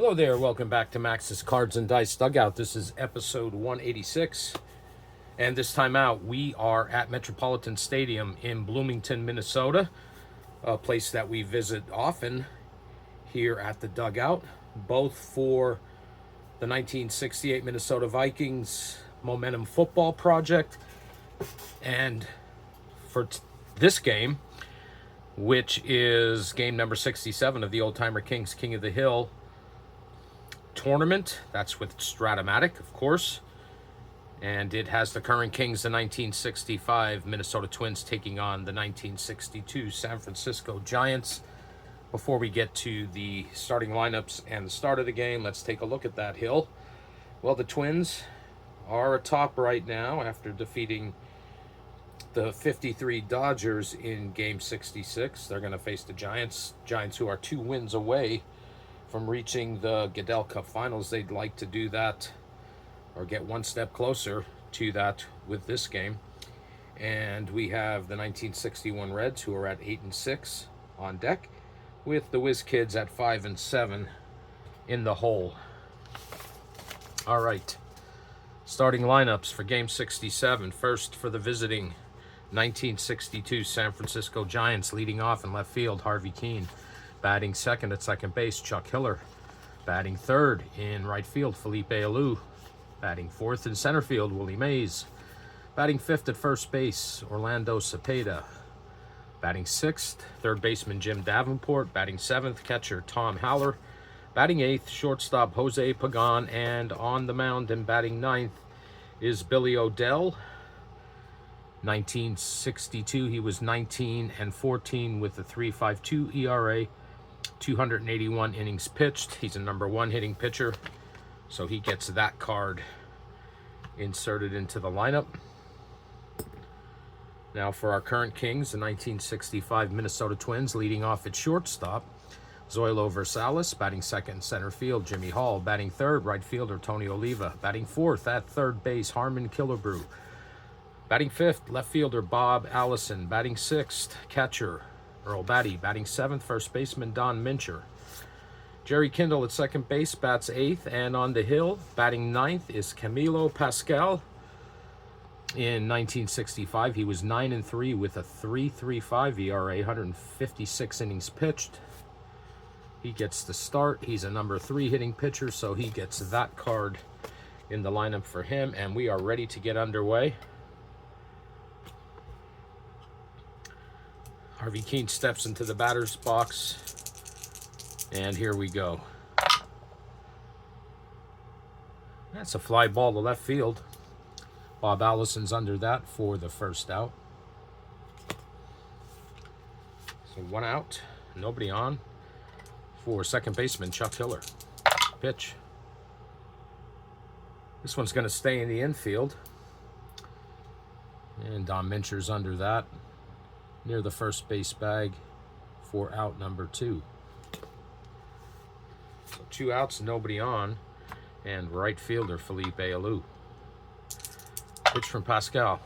Hello there, welcome back to Max's Cards and Dice Dugout. This is episode 186, and this time out we are at Metropolitan Stadium in Bloomington, Minnesota, a place that we visit often here at the Dugout, both for the 1968 Minnesota Vikings Momentum Football Project and for this game, which is game number 67 of the Oldtimer Kings King of the Hill tournament. That's with Strat-O-Matic, of course. And it has the current Kings, the 1965 Minnesota Twins, taking on the 1962 San Francisco Giants. Before we get to the starting lineups and the start of the game, let's take a look at that, Hill. Well, the Twins are atop right now after defeating the 53 Dodgers in game 66. They're going to face the Giants, who are 2 wins away from reaching the Goodell Cup Finals. They'd like to do that or get one step closer to that with this game. And we have the 1961 Reds, who are at 8-6 on deck, with the Whiz Kids at 5-7 in the hole. All right, starting lineups for game 67. First, for the visiting 1962 San Francisco Giants, leading off in left field, Harvey Keene. Batting second at second base, Chuck Hiller. Batting third in right field, Felipe Alou. Batting fourth in center field, Willie Mays. Batting fifth at first base, Orlando Cepeda. Batting sixth, third baseman Jim Davenport. Batting seventh, catcher Tom Haller. Batting eighth, shortstop Jose Pagan. And on the mound and batting ninth is Billy O'Dell. 1962, he was 19-14 with a 3.52 ERA. 281 innings pitched. He's a number 1 hitting pitcher, so he gets that card inserted into the lineup. Now for our current Kings, the 1965 Minnesota Twins, leading off at shortstop, Zoilo Versalles. Batting second in center field, Jimmy Hall. Batting third, right fielder Tony Oliva. Batting fourth at third base, Harmon Killebrew. Batting fifth, left fielder Bob Allison. Batting sixth, catcher Earl Batty. Batting seventh, first baseman Don Mincher. Jerry Kindle at second base bats eighth, and on the hill, batting ninth, is Camilo Pascual. In 1965, he was 9-3 with a 3.35 ERA, 156 innings pitched. He gets the start. He's a number 3 hitting pitcher, so he gets that card in the lineup for him, and we are ready to get underway. Harvey Keene steps into the batter's box, and here we go. That's a fly ball to left field. Bob Allison's under that for the first out. So 1 out, nobody on for second baseman Chuck Hiller. Pitch. This one's going to stay in the infield, and Don Mincher's under that, near the first base bag for out number 2. So 2 outs, nobody on, and right fielder Felipe Alou. Pitch from Pascual.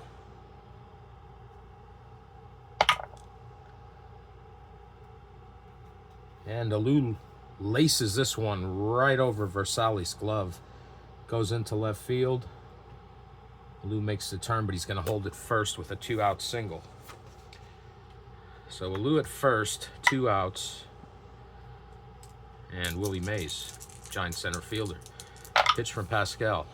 And Alou laces this one right over Versalles' glove. Goes into left field. Alou makes the turn, but he's going to hold it first with a 2-out single. So Alou at first, 2 outs, and Willie Mays, Giant center fielder. Pitch from Pascual.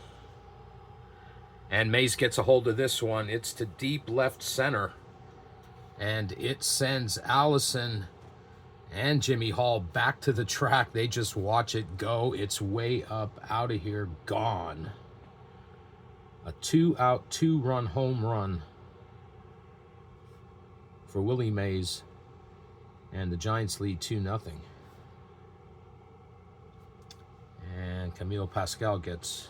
And Mays gets a hold of this one. It's to deep left center, and it sends Allison and Jimmy Hall back to the track. They just watch it go. It's way up, out of here, gone. A 2-out, 2-run home run for Willie Mays, and the Giants lead 2-0. And Camilo Pascual gets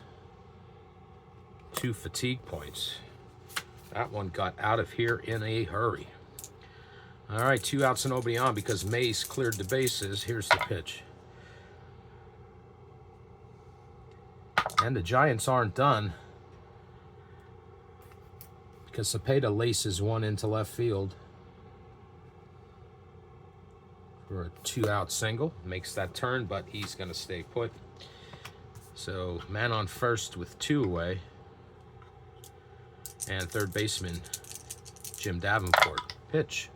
2 fatigue points. That one got out of here in a hurry. All right, 2 outs and nobody on because Mays cleared the bases. Here's the pitch. And the Giants aren't done, because Cepeda laces one into left field for a 2-out single. Makes that turn, but he's going to stay put. So man on first with 2 away. And third baseman, Jim Davenport. Pitch.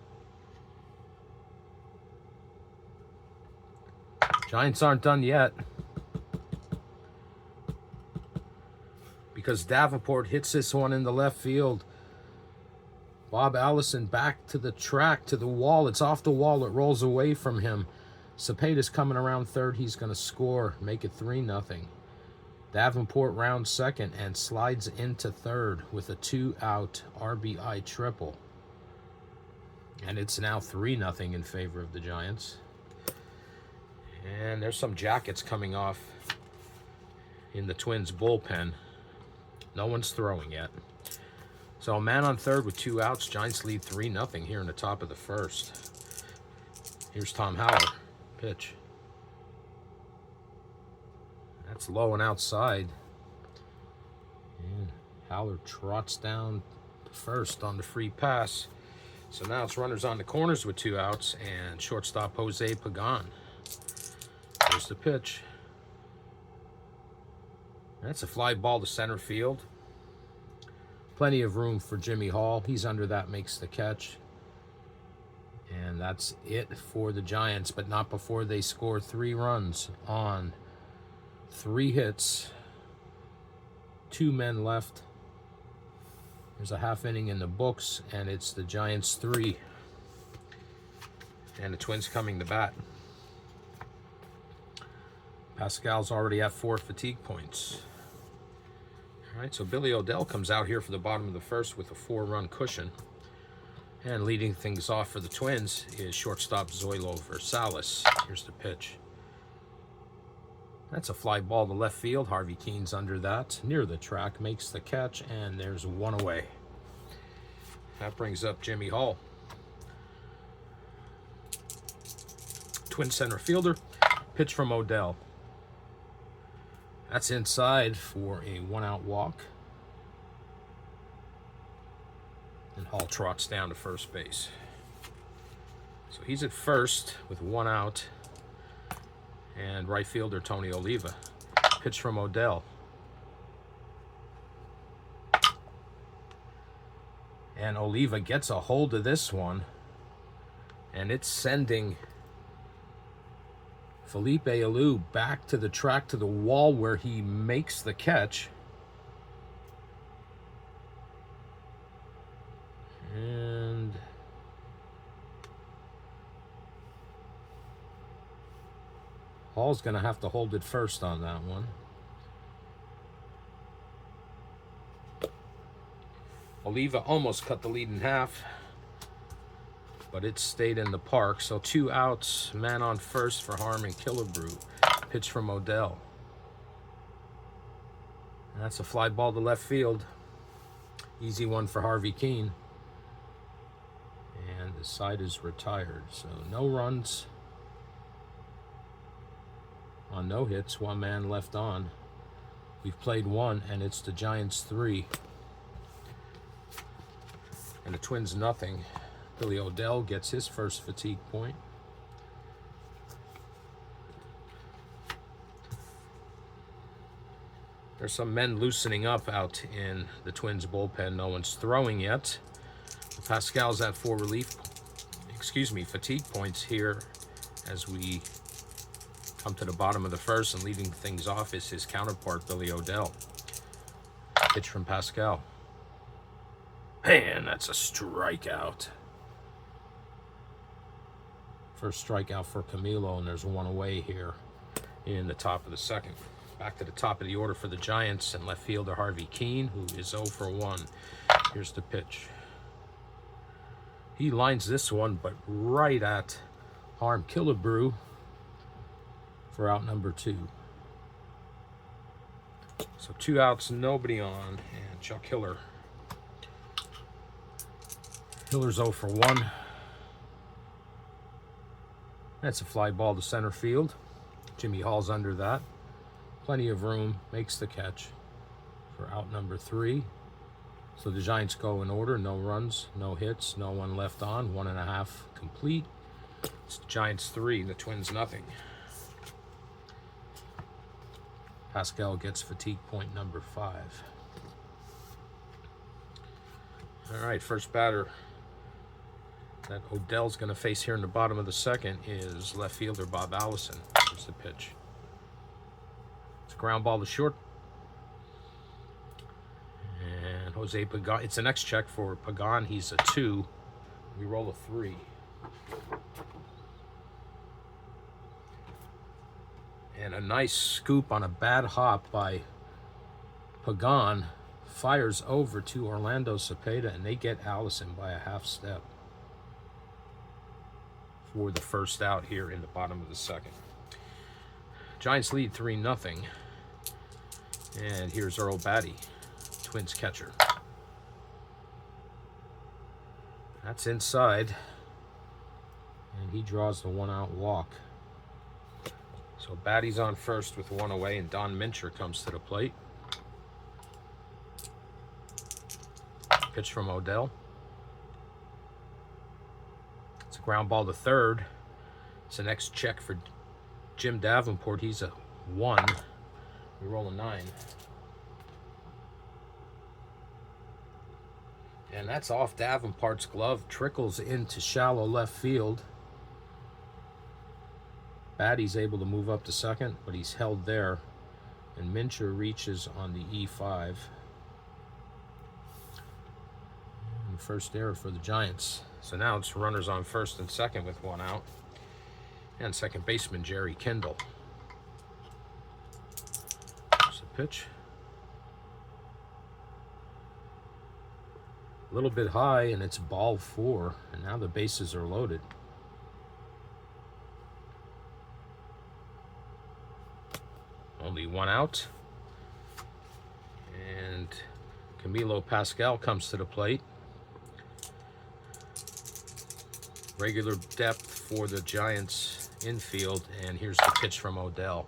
Giants aren't done yet, because Davenport hits this one in the left field. Bob Allison back to the track, to the wall. It's off the wall. It rolls away from him. Cepeda's coming around third. He's going to score, make it 3-0. Davenport rounds second and slides into third with a 2-out RBI triple. And it's now 3-0 in favor of the Giants. And there's some jackets coming off in the Twins bullpen. No one's throwing yet. So a man on third with 2 outs. Giants lead 3-0 here in the top of the first. Here's Tom Haller. Pitch. That's low and outside. And Haller trots down to first on the free pass. So now it's runners on the corners with 2 outs and shortstop Jose Pagan. There's the pitch. That's a fly ball to center field. Plenty of room for Jimmy Hall. He's under that, makes the catch. And that's it for the Giants, but not before they score 3 runs on 3 hits. 2 men left. There's a half inning in the books, and it's the Giants 3. And the Twins coming to bat. Pascual's already at 4 fatigue points. All right, so Billy O'Dell comes out here for the bottom of the first with a 4-run cushion. And leading things off for the Twins is shortstop Zoilo Versalles. Here's the pitch. That's a fly ball to left field. Harvey Keene's under that, near the track, makes the catch, and there's 1 away. That brings up Jimmy Hall. Twin center fielder. Pitch from O'Dell. That's inside for a 1-out walk. And Hall trots down to first base. So he's at first with 1 out. And right fielder Tony Oliva. Pitch from O'Dell. And Oliva gets a hold of this one. And it's sending Felipe Alou back to the track, to the wall, where he makes the catch. And Hall's going to have to hold it first on that one. Oliva almost cut the lead in half, but it stayed in the park. So 2 outs, man on first for Harmon Killebrew. Pitch from O'Dell. And that's a fly ball to left field. Easy one for Harvey Keene. And the side is retired. So no runs on no hits. 1 man left on. We've played 1, and it's the Giants 3. And the Twins nothing. Billy O'Dell gets his first fatigue point. There's some men loosening up out in the Twins bullpen. No one's throwing yet. Pascal's at 4 fatigue points here as we come to the bottom of the first, and leading things off is his counterpart, Billy O'Dell. Pitch from Pascual. Man, that's a strikeout. First strikeout for Camilo, and there's 1 away here in the top of the second. Back to the top of the order for the Giants, and left fielder Harvey Keene, who is 0 for 1. Here's the pitch. He lines this one, but right at Harm Killebrew for out number 2. So 2 outs, nobody on, and Chuck Hiller. Hiller's 0 for 1. That's a fly ball to center field. Jimmy Hall's under that. Plenty of room, makes the catch for out number 3. So the Giants go in order. No runs, no hits, no one left on. 1.5 complete. It's the Giants 3, the Twins nothing. Pascual gets fatigue point number 5. All right, first batter that Odell's going to face here in the bottom of the second is left fielder Bob Allison. Here's the pitch. It's a ground ball to short. And Jose Pagan, it's an X check for Pagan. He's a 2. We roll a 3. And a nice scoop on a bad hop by Pagan fires over to Orlando Cepeda, and they get Allison by a half step for the first out here in the bottom of the second. Giants lead 3-0. And here's Earl Batty, Twins catcher. That's inside, and he draws the 1-out walk. So Batty's on first with 1 away, and Don Mincher comes to the plate. Pitch from Odell. It's a ground ball to third. It's an X check for Jim Davenport. He's a 1. We roll a 9. And that's off Davenport's glove. Trickles into shallow left field. Batty's able to move up to second, but he's held there. And Mincher reaches on the E5. And first error for the Giants. So now it's runners on first and second with 1 out. And second baseman Jerry Kendall. There's the pitch. A little bit high, and it's ball 4. And now the bases are loaded. Only 1 out. And Camilo Pascual comes to the plate. Regular depth for the Giants infield, and here's the pitch from Odell.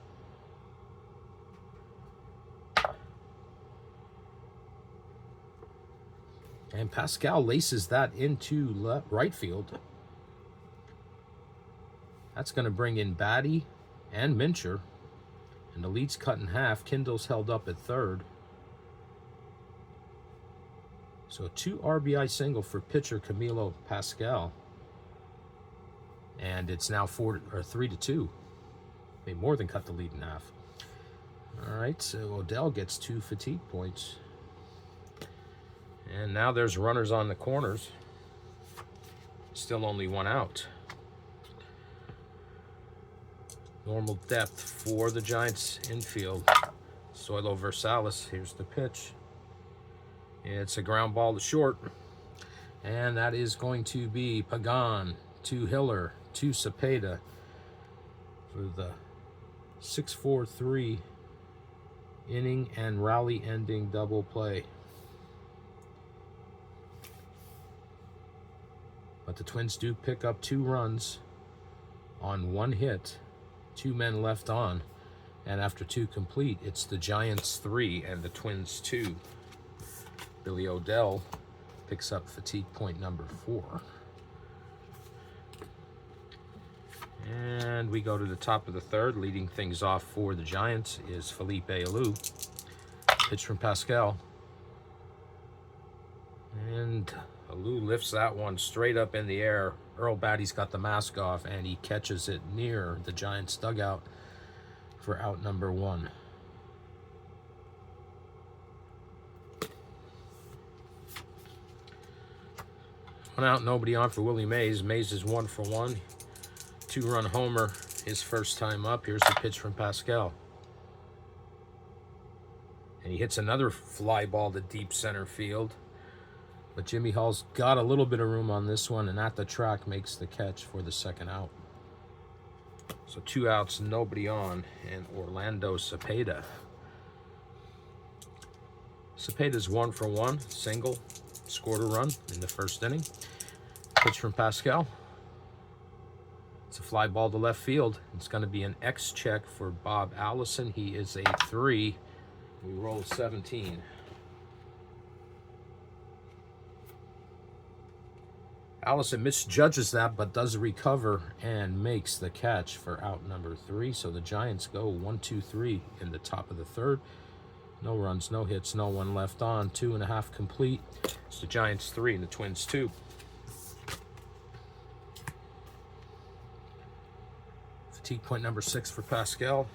And Pascual laces that into right field. That's going to bring in Batty and Mincher. And the lead's cut in half. Kendall's held up at third. So a 2 RBI single for pitcher Camilo Pascual. And it's now 3-2. They more than cut the lead in half. All right, so Odell gets 2 fatigue points. And now there's runners on the corners. Still only 1 out. Normal depth for the Giants infield. Soilo Versalis, here's the pitch. It's a ground ball to short. And that is going to be Pagan to Hiller to Cepeda for the 6-4-3 inning and rally ending double play. But the Twins do pick up 2 runs on 1 hit. 2 men left on, and after 2 complete, it's the Giants 3 and the Twins 2. Billy Odell picks up fatigue point number 4. And we go to the top of the third. Leading things off for the Giants is Felipe Alou. Pitch from Pascual. And Alou lifts that one straight up in the air. Earl Batty's got the mask off, and he catches it near the Giants' dugout for out number 1. One out, nobody on for Willie Mays. Mays is 1 for 1. 2-run homer his first time up. Here's the pitch from Pascual. And he hits another fly ball to deep center field. But Jimmy Hall's got a little bit of room on this one, and at the track makes the catch for the second out. So 2 outs, nobody on, and Orlando Cepeda. Cepeda's 1 for 1, single, scored a run in the first inning. Pitch from Pascual. It's a fly ball to left field. It's going to be an X check for Bob Allison. He is a 3. We roll 17. Allison misjudges that, but does recover and makes the catch for out number 3. So the Giants go 1, 2, 3 in the top of the third. No runs, no hits, no one left on. 2.5 complete. It's the Giants 3 and the Twins 2. Fatigue point number 6 for Pascual.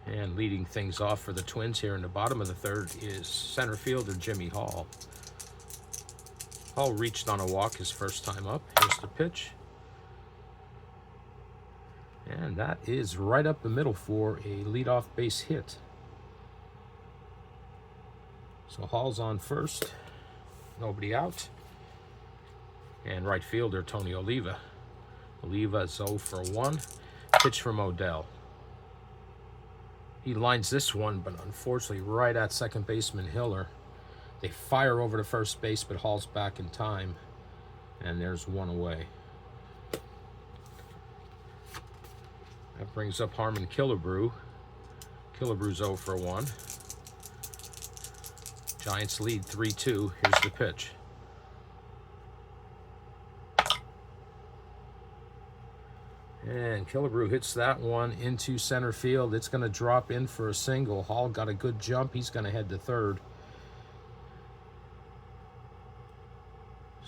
And leading things off for the Twins here in the bottom of the third is center fielder Jimmy Hall. Hall reached on a walk his first time up. Here's the pitch. And that is right up the middle for a leadoff base hit. So Hall's on first. Nobody out. And right fielder Tony Oliva. Oliva is 0 for 1. Pitch from Odell. He lines this one, but unfortunately right at second baseman Hiller. They fire over to first base, but Hall's back in time. And there's one away. That brings up Harmon Killebrew. Killebrew's 0 for 1. Giants lead 3-2. Here's the pitch. And Killebrew hits that one into center field. It's going to drop in for a single. Hall got a good jump. He's going to head to third.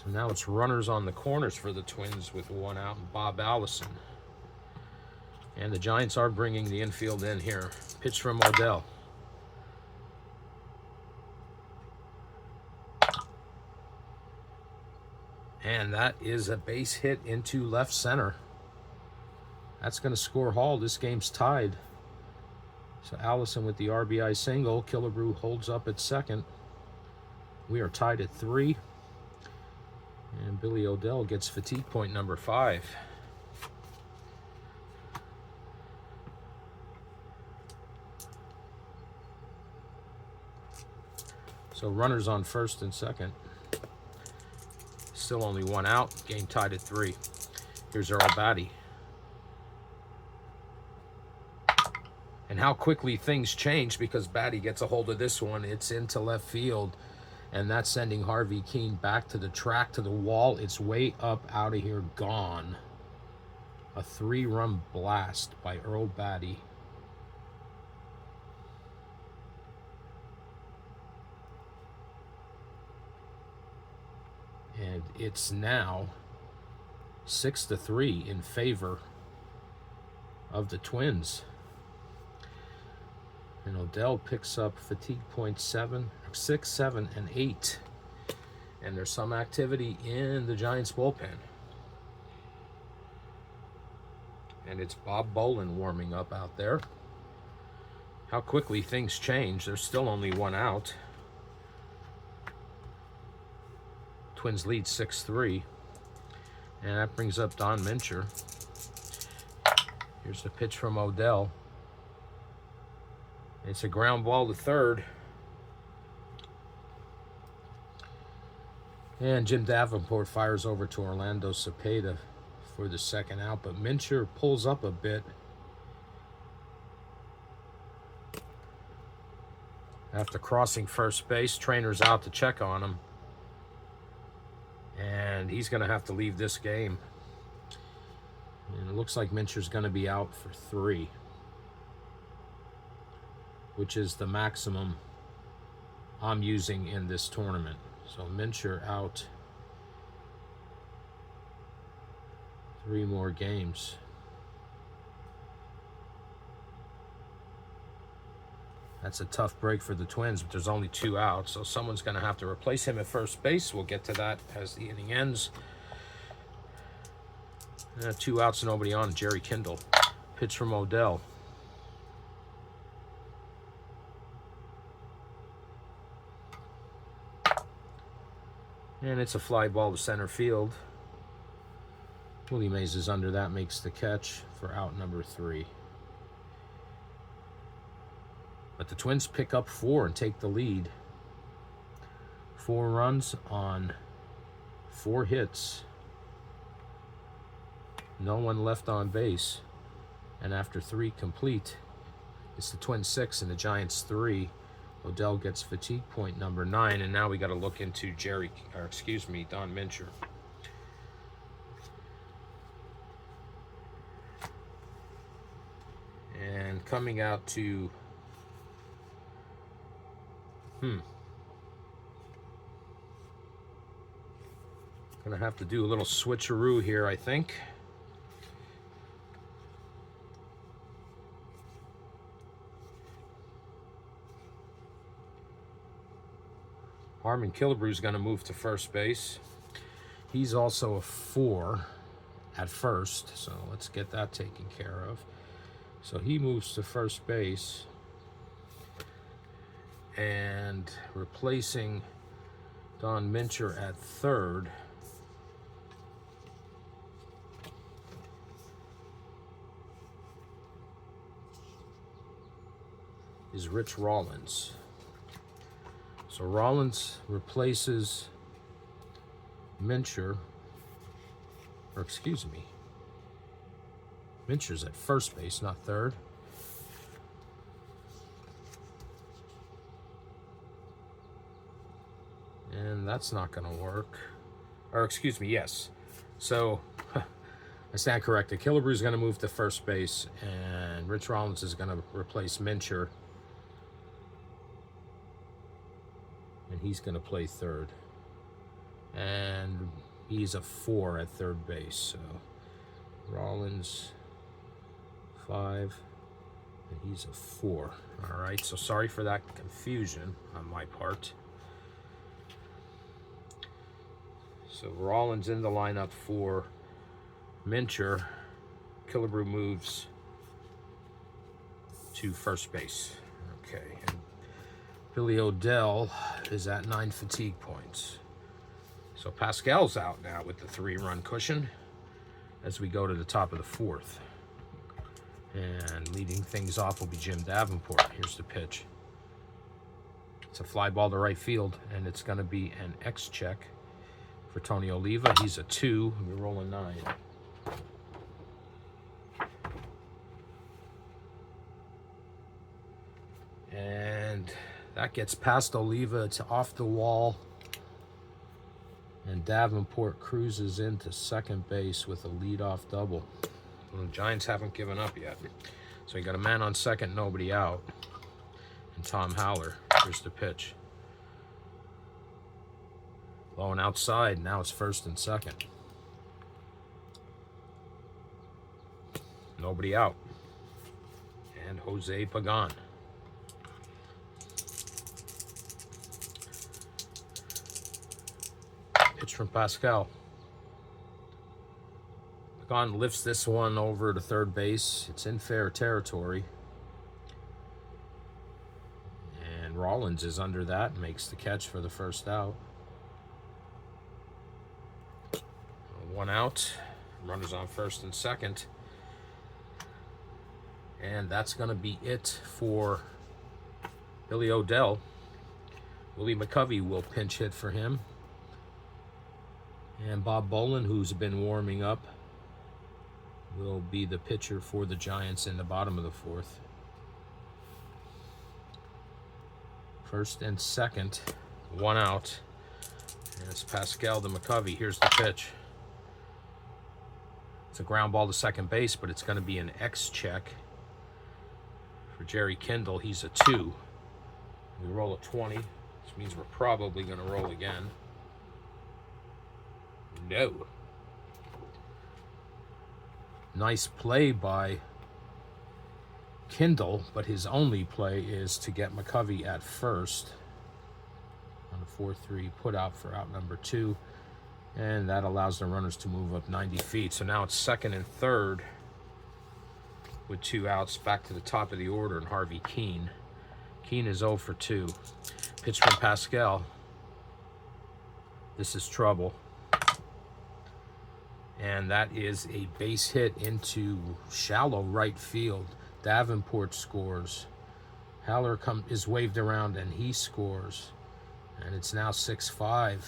So now it's runners on the corners for the Twins with one out and Bob Allison. And the Giants are bringing the infield in here. Pitch from Odell. And that is a base hit into left center. That's going to score Hall. This game's tied. So Allison with the RBI single. Killebrew holds up at second. We are tied at 3. And Billy Odell gets fatigue point number 5. So runners on first and second. Still only one out. Game tied at 3. Here's Earl Batty. And how quickly things change because Batty gets a hold of this one. It's into left field. And that's sending Harvey Keene back to the track, to the wall. It's way up, out of here, gone. A 3-run blast by Earl Batty. And it's now 6-3 in favor of the Twins. And Odell picks up fatigue point 6, 7, and 8. And there's some activity in the Giants bullpen. And it's Bob Bolin warming up out there. How quickly things change. There's still only one out. Twins lead 6-3. And that brings up Don Mincher. Here's the pitch from Odell. It's a ground ball to third. And Jim Davenport fires over to Orlando Cepeda for the second out. But Mincher pulls up a bit. After crossing first base, trainer's out to check on him. And he's going to have to leave this game. And it looks like Mincher's going to be out for 3. Which is the maximum I'm using in this tournament. So Mincher out 3 more games. That's a tough break for the Twins, but there's only 2 outs, so someone's going to have to replace him at first base. We'll get to that as the inning ends. 2 outs, nobody on. Jerry Kindle. Pitch from Odell. And it's a fly ball to center field. Willie Mays is under that, makes the catch for out number 3. But the Twins pick up 4 and take the lead. 4 runs on 4 hits. No one left on base. And after 3 complete, it's the Twins 6 and the Giants 3. Odell gets fatigue point number 9, and now we got to look into Don Mincher. And coming out to gonna have to do a little switcheroo here, I think. Harmon Killebrew's going to move to first base. He's also a 4 at first, so let's get that taken care of. So he moves to first base, and replacing Don Mincher at third is Rich Rollins. So Rollins replaces Mincher, or excuse me, Mincher's at first base, not third. And that's not going to work. Or excuse me, yes. So I stand corrected. Killebrew's going to move to first base, and Rich Rollins is going to replace Mincher. And he's going to play third. And he's a 4 at third base. So Rollins, 5, and he's a 4. All right, so sorry for that confusion on my part. So Rollins in the lineup for Mincher. Killebrew moves to first base. Okay, and Billy Odell is at 9 fatigue points. So Pascual's out now with the 3-run cushion as we go to the top of the 4th. And leading things off will be Jim Davenport. Here's the pitch. It's a fly ball to right field, and it's going to be an X check for Tony Oliva. He's a 2. We're rolling 9. And that gets past Oliva. It's off the wall. And Davenport cruises into second base with a leadoff double. Well, the Giants haven't given up yet. So you got a man on second, nobody out. And Tom Haller. Here's the pitch. Low and outside. Now it's first and second. Nobody out. And Jose Pagan. Pitch from Pascual. Pagan lifts this one over to third base. It's in fair territory. And Rollins is under that and makes the catch for the first out. 1 out. Runners on first and second. And that's going to be it for Billy Odell. Willie McCovey will pinch hit for him. And Bob Bolin, who's been warming up, will be the pitcher for the Giants in the bottom of the 4th. First and second, 1 out. And it's Pascual to McCovey. Here's the pitch. It's a ground ball to second base, but it's going to be an X check for Jerry Kindle. He's a 2. We roll a 20, which means we're probably going to roll again. No. Nice play by Kindle, but his only play is to get McCovey at first on a 4-3 put out for out number 2. And that allows the runners to move up 90 feet. So now it's second and third with 2 outs. Back to the top of the order, and Harvey Keene. Keene is 0 for 2. Pitch from Pascual. This is trouble. And that is a base hit into shallow right field. Davenport scores. Haller is waved around, and he scores. And it's now 6-5.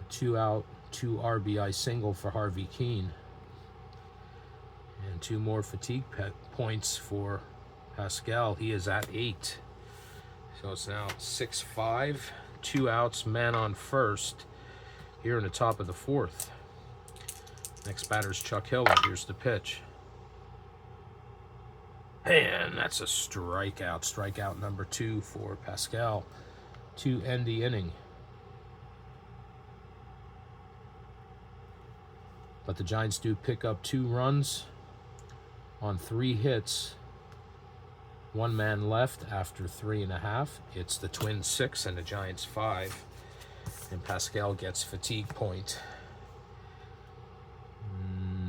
2 out, 2 RBI single for Harvey Keene. And 2 more fatigue points for Pascual, he is at 8. So it's now 6-5. 2 outs, man on first here in the top of the 4th. Next batter's Chuck Hiller. Here's the pitch. And that's a strikeout. Strikeout number 2 for Pascual to end the inning. But the Giants do pick up 2 runs on 3 hits. 1 man left after 3.5. It's the Twins 6 and the Giants 5. And Pascual gets fatigue point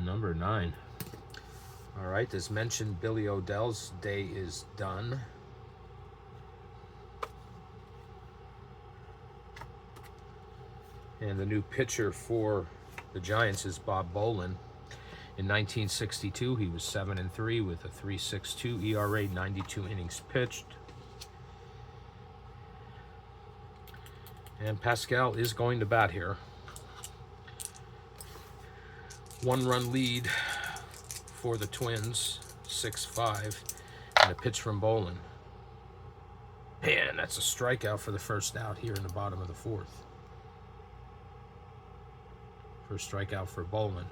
number 9. All right, as mentioned, Billy Odell's day is done. And the new pitcher for the Giants is Bob Bolin. In 1962, he was 7-3 with a 3.62 ERA, 92 innings pitched. And Pascual is going to bat here. 1-run lead for the Twins, 6-5, and a pitch from Bolin. And that's a strikeout for the first out here in the bottom of the 4th. First strikeout for Bolin.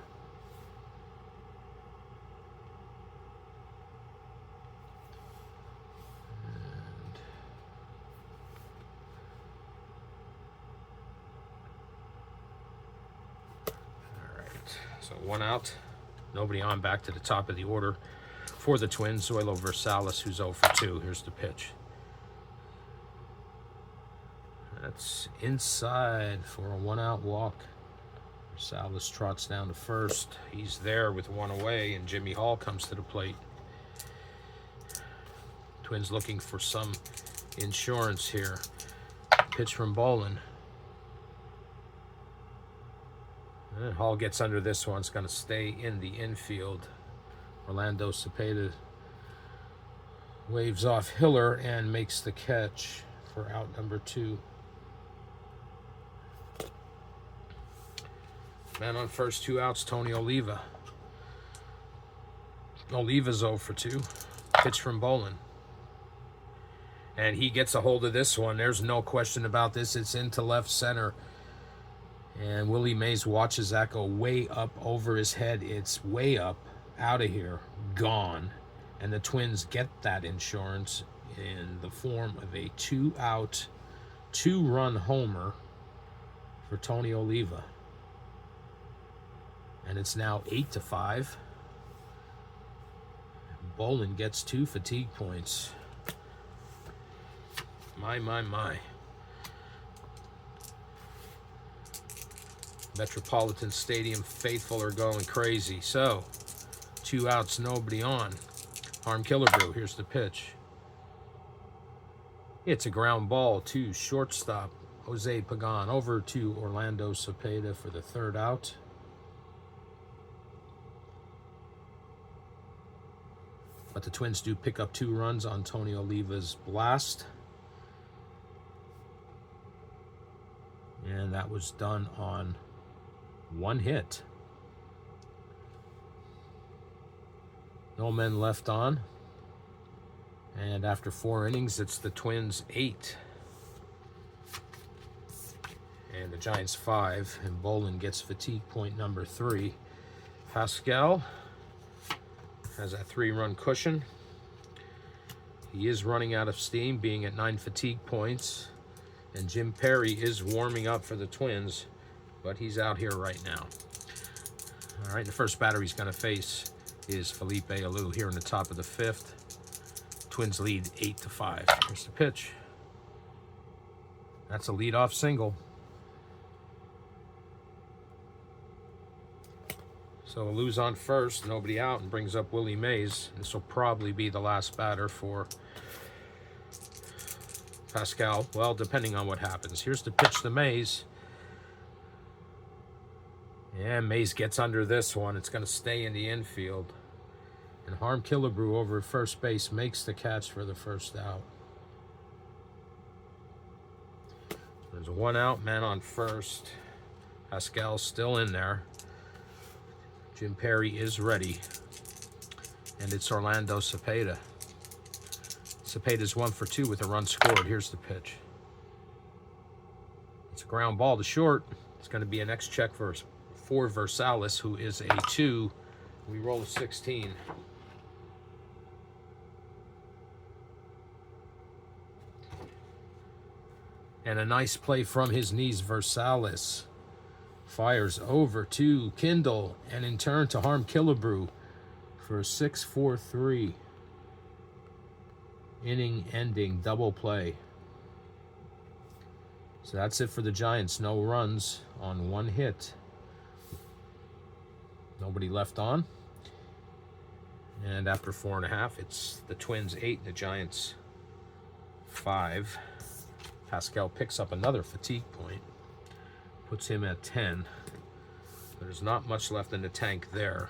So 1 out, nobody on, back to the top of the order for the Twins. Zoilo Versalles, who's 0 for 2. Here's the pitch. That's inside for a 1-out walk. Versalles trots down to first. He's there with 1 away, and Jimmy Hall comes to the plate. Twins looking for some insurance here. Pitch from Bolin. And Hall gets under this one. It's going to stay in the infield. Orlando Cepeda waves off Hiller and makes the catch for out number 2. Man on first, 2 outs, Tony Oliva. Oliva's 0 for 2. Pitch from Bolin. And he gets a hold of this one. There's no question about this. It's into left center. And Willie Mays watches that go way up over his head. It's way up, out of here, gone. And the Twins get that insurance in the form of a 2-out, 2-run homer for Tony Oliva. And it's now 8-5. Bolin gets 2 fatigue points. My. Metropolitan Stadium faithful are going crazy. So, 2 outs, nobody on. Harm Killebrew, here's the pitch. It's a ground ball to shortstop Jose Pagan. Over to Orlando Cepeda for the 3rd out. But the Twins do pick up 2 runs on Tony Oliva's blast. And that was done on 1 hit. No men left on. And after 4 innings, it's the Twins 8. And the Giants 5. And Bolin gets fatigue point number 3. Pascual has a 3-run cushion. He is running out of steam, being at 9 fatigue points. And Jim Perry is warming up for the Twins, but he's out here right now. All right, the first batter he's going to face is Felipe Alou here in the top of the 5th. Twins lead 8-5. Here's the pitch. That's a leadoff single. So Alou's on first, nobody out, and brings up Willie Mays. This will probably be the last batter for Pascual. Well, depending on what happens. Here's the pitch to Mays. Yeah, Mays gets under this one. It's going to stay in the infield. And Harm Killebrew over at first base makes the catch for the 1st out. There's 1 out, man on first. Pascual's still in there. Jim Perry is ready. And it's Orlando Cepeda. Cepeda's 1 for 2 with a run scored. Here's the pitch. It's a ground ball to short. It's going to be an X check for Versalis, who is a 2. We roll a 16. And a nice play from his knees. Versalis fires over to Kindle and in turn to Harm Killebrew for a 6-4-3 inning-ending double play. So that's it for the Giants. No runs on 1 hit. Nobody left on. And after 4.5, it's the Twins 8 and the Giants 5. Pascual picks up another fatigue point. Puts him at 10. There's not much left in the tank there.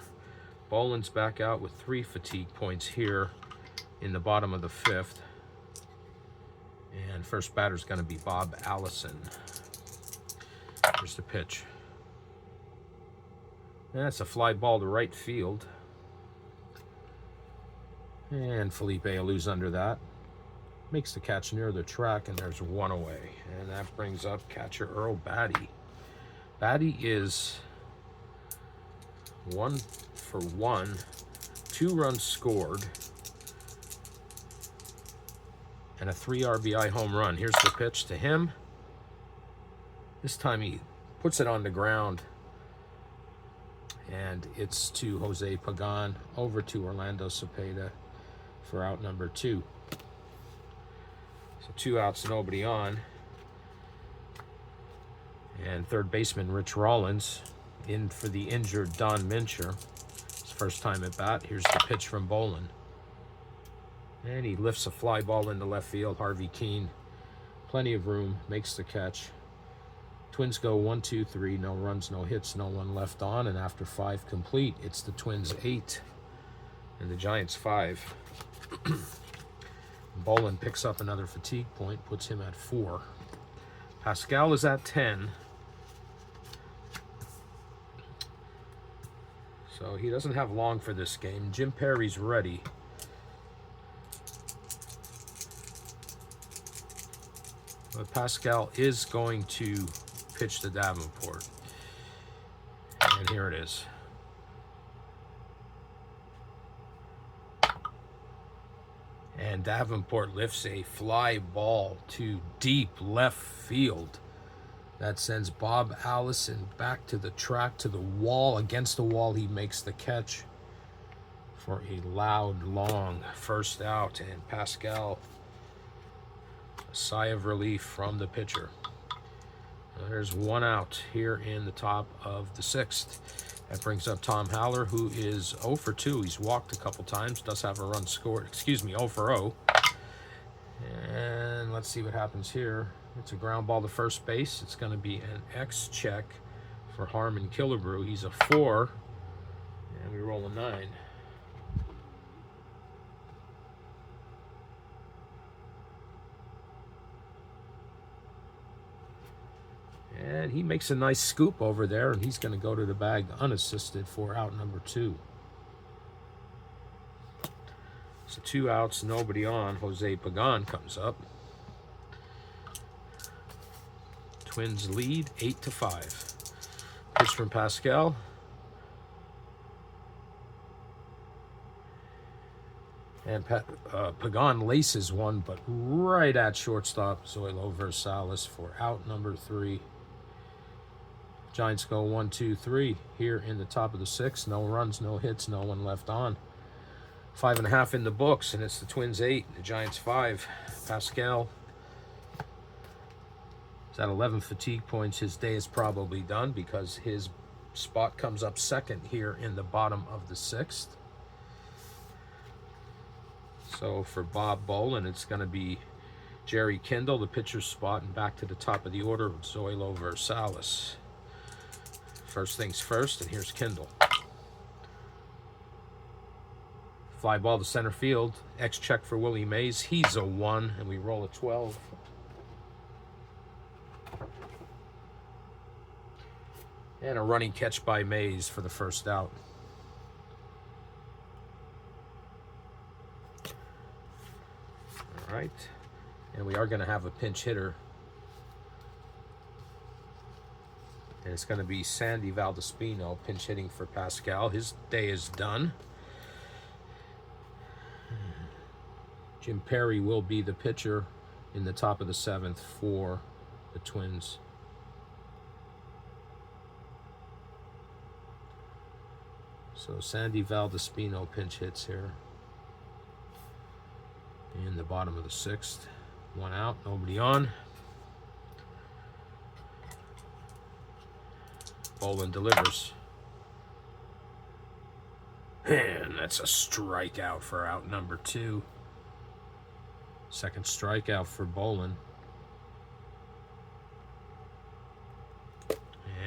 Boland's back out with 3 fatigue points here in the bottom of the 5th. And first batter's going to be Bob Allison. Here's the pitch. That's a fly ball to right field. And Felipe Alou's under that. Makes the catch near the track, and there's 1 away. And that brings up catcher Earl Batty. Batty is 1 for 1, 2 runs scored, and a 3 RBI home run. Here's the pitch to him. This time he puts it on the ground, and it's to Jose Pagan, over to Orlando Cepeda for out number 2. So 2 outs, nobody on. And third baseman Rich Rollins in for the injured Don Mincher. His first time at bat. Here's the pitch from Boland. And he lifts a fly ball into left field. Harvey Keene, plenty of room, makes the catch. Twins go 1-2-3, no runs, no hits, no one left on. And after 5 complete, it's the Twins 8 and the Giants 5. Boland picks up another fatigue point, puts him at 4. Pascual is at 10. So he doesn't have long for this game. Jim Perry's ready. But Pascual is going to pitch to Davenport. And here it is. And Davenport lifts a fly ball to deep left field. That sends Bob Allison back to the track, to the wall. Against the wall, he makes the catch for a loud, long first out. And Pascual, a sigh of relief from the pitcher. There's 1 out here in the top of the 6th. That brings up Tom Haller, who is 0 for 2. He's walked a couple times, does have a run scored. 0 for 0. And let's see what happens here. It's a ground ball to first base. It's going to be an X check for Harmon Killebrew. He's a 4, and we roll a 9. And he makes a nice scoop over there, and he's going to go to the bag unassisted for out number 2. So 2 outs, nobody on. Jose Pagan comes up. Twins lead 8-5. Pitch from Pascual. And Pagan laces one, but right at shortstop, Zoilo Versalis for out number 3. Giants go 1-2-3 here in the top of the 6th. No runs, no hits, no one left on. 5.5 in the books, and it's the Twins 8, the Giants 5. Pascual is at 11 fatigue points. His day is probably done because his spot comes up 2nd here in the bottom of the 6th. So for Bob Boland, it's going to be Jerry Kindle, the pitcher's spot, and back to the top of the order with Zoilo Versalis. First things first, and here's Kindle. Fly ball to center field. X check for Willie Mays. He's a 1, and we roll a 12. And a running catch by Mays for the first out. All right. And we are going to have a pinch hitter. And it's going to be Sandy Valdispino pinch hitting for Pascual. His day is done. Jim Perry will be the pitcher in the top of the 7th for the Twins. So Sandy Valdispino pinch hits here. In the bottom of the 6th. 1 out, nobody on. Bolin delivers. And that's a strikeout for out number 2. Second strikeout for Bolin.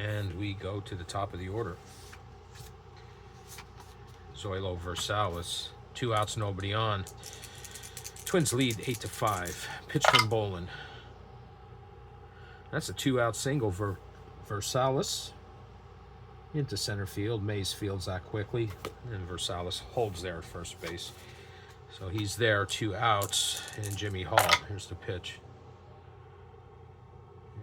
And we go to the top of the order. Zoilo Versalis. 2 outs, nobody on. Twins lead 8-5. Pitch from Bolin. That's a 2-out single for Versalis. Into center field. Mays fields that quickly. And Versalis holds there at first base. So he's there, 2 outs. And Jimmy Hall. Here's the pitch.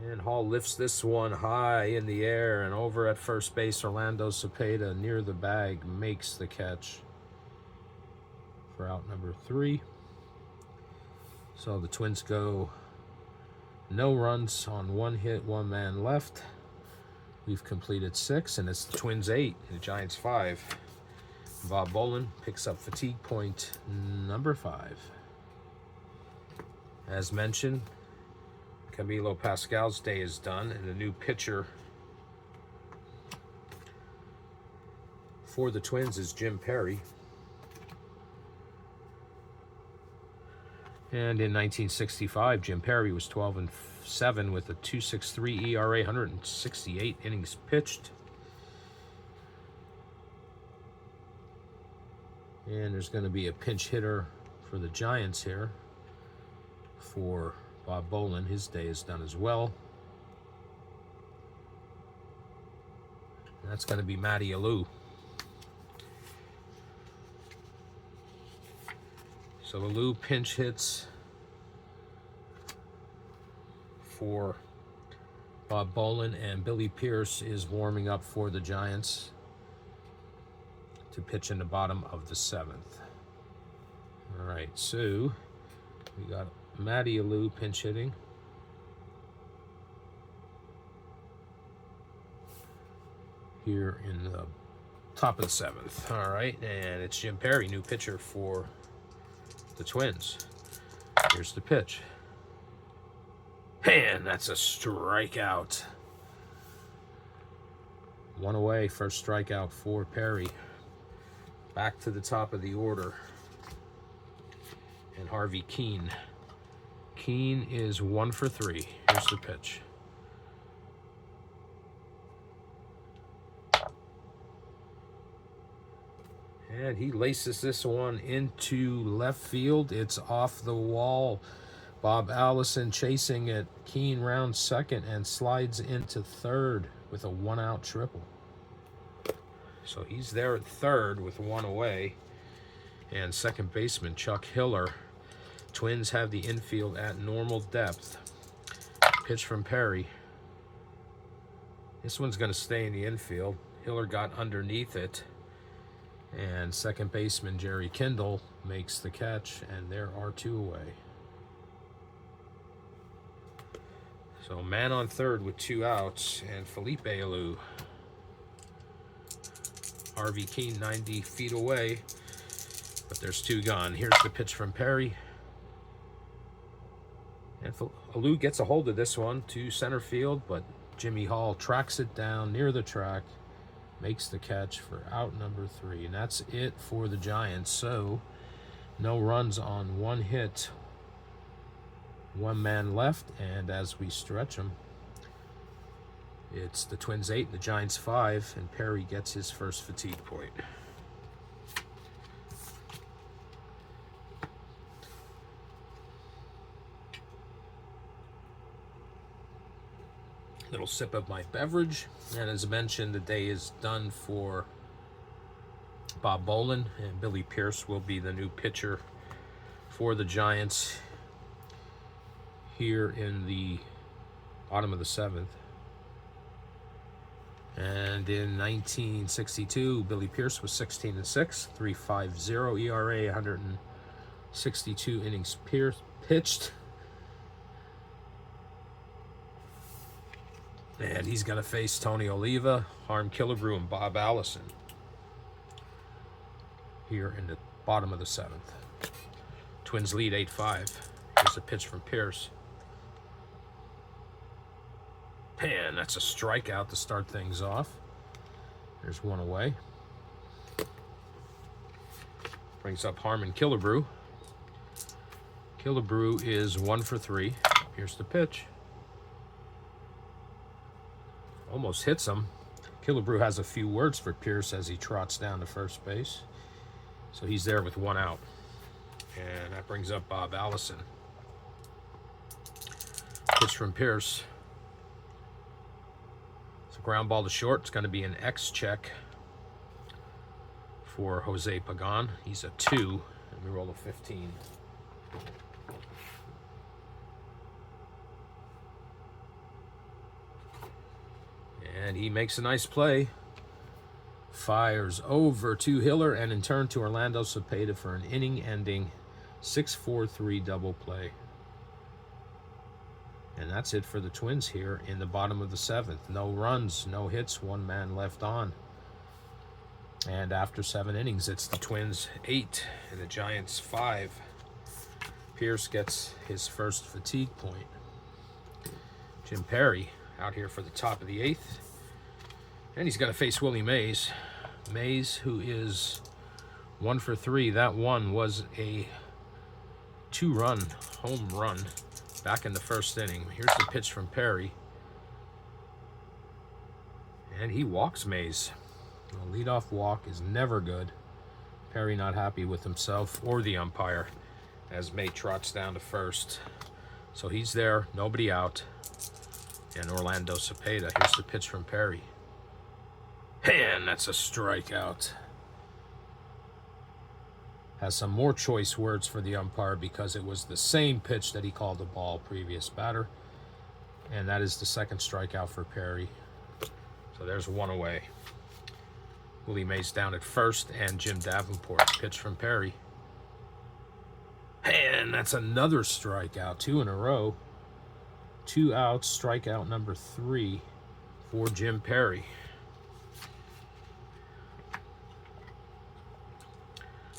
And Hall lifts this one high in the air. And over at first base, Orlando Cepeda near the bag makes the catch for out number 3. So the Twins go no runs on 1 hit, 1 man left. We've completed 6, and it's the Twins 8, the Giants 5. Bob Bolin picks up fatigue point number 5. As mentioned, Camilo Pascual's day is done, and the new pitcher for the Twins is Jim Perry. And in 1965, Jim Perry was 12-7 with a 2.63 ERA, 168 innings pitched. And there's going to be a pinch hitter for the Giants here for Bob Bolin. His day is done as well. And that's going to be Matty Alou. So Alou pinch hits for Bob Bolin, and Billy Pierce is warming up for the Giants to pitch in the bottom of the 7th. All right, so we got Matty Alou pinch hitting. Here in the top of the 7th. All right, and it's Jim Perry, new pitcher for the Twins. Here's the pitch. And that's a strikeout. 1 away, first strikeout for Perry. Back to the top of the order. And Harvey Keene. Keene is 1 for 3. Here's the pitch. And he laces this one into left field. It's off the wall. Bob Allison chasing it. Keene rounds second and slides into third with a 1-out triple. So he's there at third with 1 away. And second baseman Chuck Hiller. Twins have the infield at normal depth. Pitch from Perry. This one's going to stay in the infield. Hiller got underneath it. And second baseman Jerry Kindle makes the catch, and there are 2 away. So man on third with 2 outs, and Felipe Alou. Harvey Keene 90 feet away, but there's 2 gone. Here's the pitch from Perry. And Alou gets a hold of this one to center field, but Jimmy Hall tracks it down near the track. Makes the catch for out number 3. And that's it for the Giants. So, no runs on 1 hit. 1 man left. And as we stretch them, it's the Twins 8 and the Giants 5. And Perry gets his first fatigue point. Little sip of my beverage, and as mentioned, the day is done for Bob Bolin, and Billy Pierce will be the new pitcher for the Giants here in the bottom of the 7th. And in 1962, Billy Pierce was 16-6, 3.50 ERA, 162 innings pitched. And he's going to face Tony Oliva, Harm Killebrew, and Bob Allison here in the bottom of the 7th. Twins lead 8-5. Here's a pitch from Pierce. And that's a strikeout to start things off. There's one away. Brings up Harmon Killebrew. Killebrew is 1 for 3. Here's the pitch. Almost hits him. Killebrew has a few words for Pierce as he trots down to first base. So he's there with 1 out. And that brings up Bob Allison. Pitch from Pierce. It's a ground ball to short. It's going to be an X check for Jose Pagan. He's a 2, and we roll a 15. And he makes a nice play. Fires over to Hiller and in turn to Orlando Cepeda for an inning-ending 6-4-3 double play. And that's it for the Twins here in the bottom of the 7th. No runs, no hits, 1 man left on. And after 7 innings, it's the Twins 8 and the Giants 5. Pierce gets his first fatigue point. Jim Perry out here for the top of the 8th. And he's going to face Willie Mays. Mays, who is 1 for 3. That one was a 2-run home run back in the first inning. Here's the pitch from Perry. And he walks Mays. A leadoff walk is never good. Perry not happy with himself or the umpire as May trots down to first. So he's there, nobody out. And Orlando Cepeda. Here's the pitch from Perry. And that's a strikeout. Has some more choice words for the umpire because it was the same pitch that he called the ball previous batter. And that is the 2nd strikeout for Perry. So there's 1 away. Willie Mays down at first and Jim Davenport. Pitch from Perry. And that's another strikeout. 2 in a row. 2 outs. Strikeout number 3 for Jim Perry.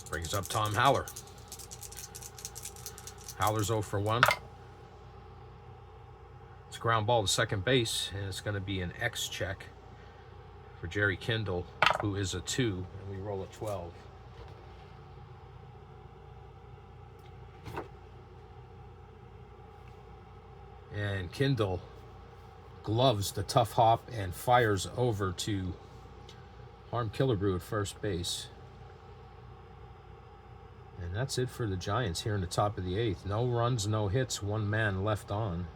Brings up Tom Haller. Haller's 0 for 1. It's a ground ball to second base, and it's going to be an X check for Jerry Kindle, who is a 2, and we roll a 12. And Kindle gloves the tough hop and fires over to Harm Killebrew at first base. And that's it for the Giants here in the top of the 8th. No runs, no hits, 1 man left on.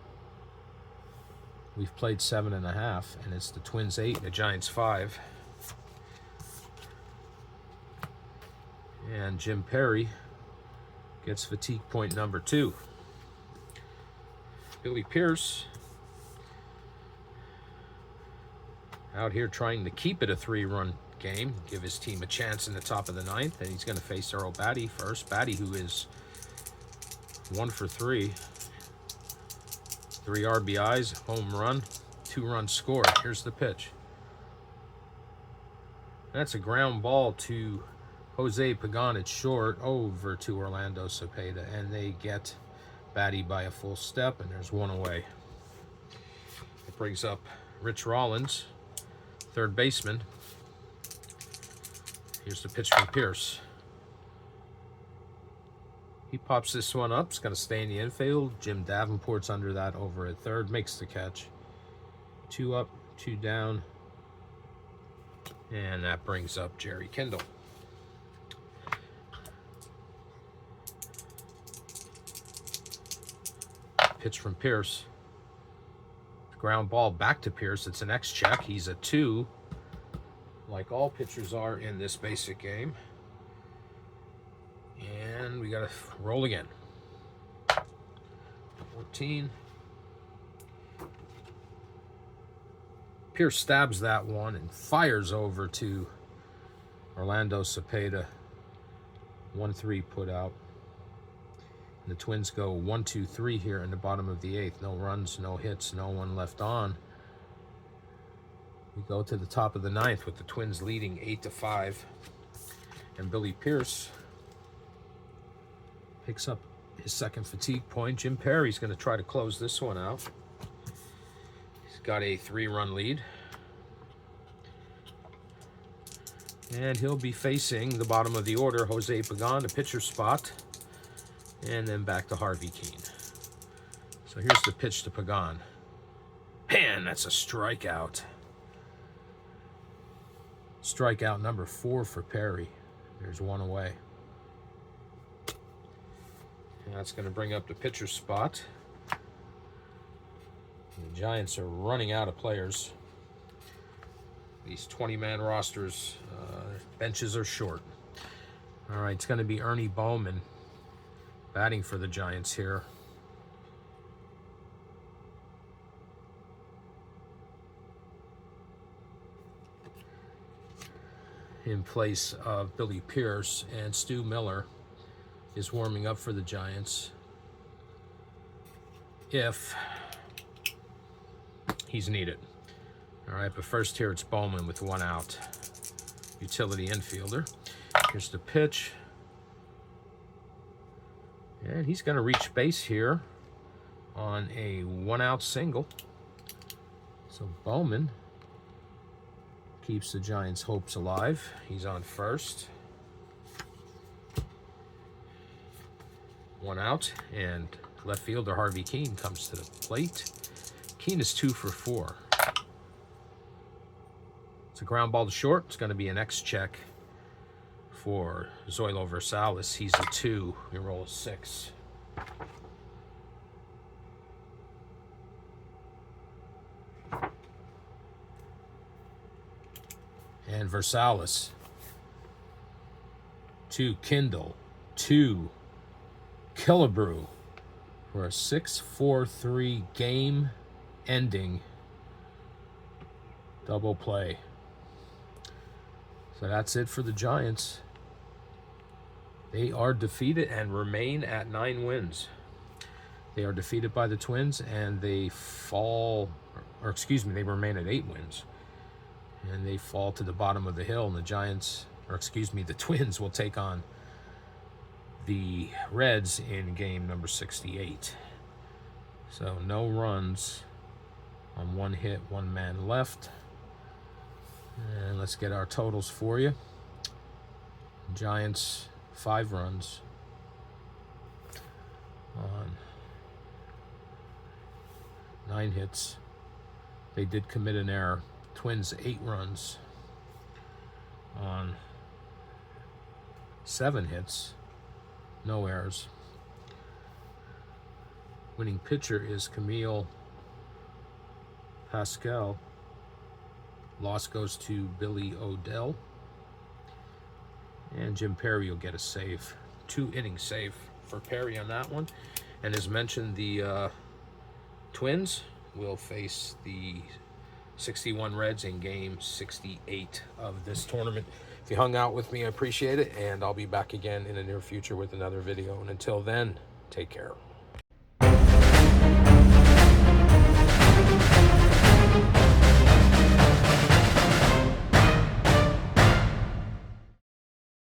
We've played 7.5, and it's the Twins 8 and the Giants 5. And Jim Perry gets fatigue point number 2. Billy Pierce out here trying to keep it a 3-run game, give his team a chance in the top of the 9th, and he's going to face Earl Batty first. Batty, who is 1 for 3. 3 RBIs, home run, 2-run score. Here's the pitch. That's a ground ball to Jose Pagan at short over to Orlando Cepeda, and they get Batty by a full step, and there's 1 away. It brings up Rich Rollins, 3rd baseman. Here's the pitch from Pierce. He pops this one up. It's going to stay in the infield. Jim Davenport's under that over at 3rd. Makes the catch. 2 up, 2 down. And that brings up Jerry Kindle. Pitch from Pierce. Ground ball back to Pierce. It's an X check. He's a 2. Like all pitchers are in this basic game. And we got to roll again. 14. Pierce stabs that one and fires over to Orlando Cepeda. 1-3 put out. And the Twins go 1-2-3 here in the bottom of the 8th. No runs, no hits, no one left on. We go to the top of the 9th with the Twins leading 8-5. And Billy Pierce picks up his second fatigue point. Jim Perry's going to try to close this one out. He's got a 3-run lead. And he'll be facing the bottom of the order, Jose Pagan, the pitcher spot. And then back to Harvey Keene. So here's the pitch to Pagan. Man, that's a strikeout. Strikeout number 4 for Perry. There's one away. And that's going to bring up the pitcher spot. The Giants are running out of players. These 20-man rosters, benches are short. All right, it's going to be Ernie Bowman batting for the Giants here. In place of Billy Pierce, and Stu Miller is warming up for the Giants if he's needed. All right, but first here it's Bowman with 1 out. Utility infielder. Here's the pitch. And he's going to reach base here on a 1-out single. So Bowman keeps the Giants' hopes alive. He's on first. 1 out, and left fielder Harvey Keene comes to the plate. Keene is 2 for 4. It's a ground ball to short. It's going to be an X-check for Zoilo Versalles. He's a 2. We roll a 6. And Versalles. 2 Kindle. 2 Killebrew for a 6-4-3 game-ending double play. So that's it for the Giants. They are defeated and remain at 9 wins. They are defeated by the Twins, and they fall, or excuse me, they remain at 8 wins. And they fall to the bottom of the hill, and the Giants, or excuse me, the Twins will take on the Reds in game number 68. So no runs on 1 hit, 1 man left. And let's get our totals for you. Giants, 5 runs on 9 hits. They did commit an error. Twins, 8 runs on 7 hits. No errors. Winning pitcher is Camille Pascual. Loss goes to Billy Odell. And Jim Perry will get a save. 2-inning save for Perry on that one. And as mentioned, the Twins will face the 61 Reds in game 68 of this tournament. If you hung out with me, I appreciate it. And I'll be back again in the near future with another video. And until then, take care.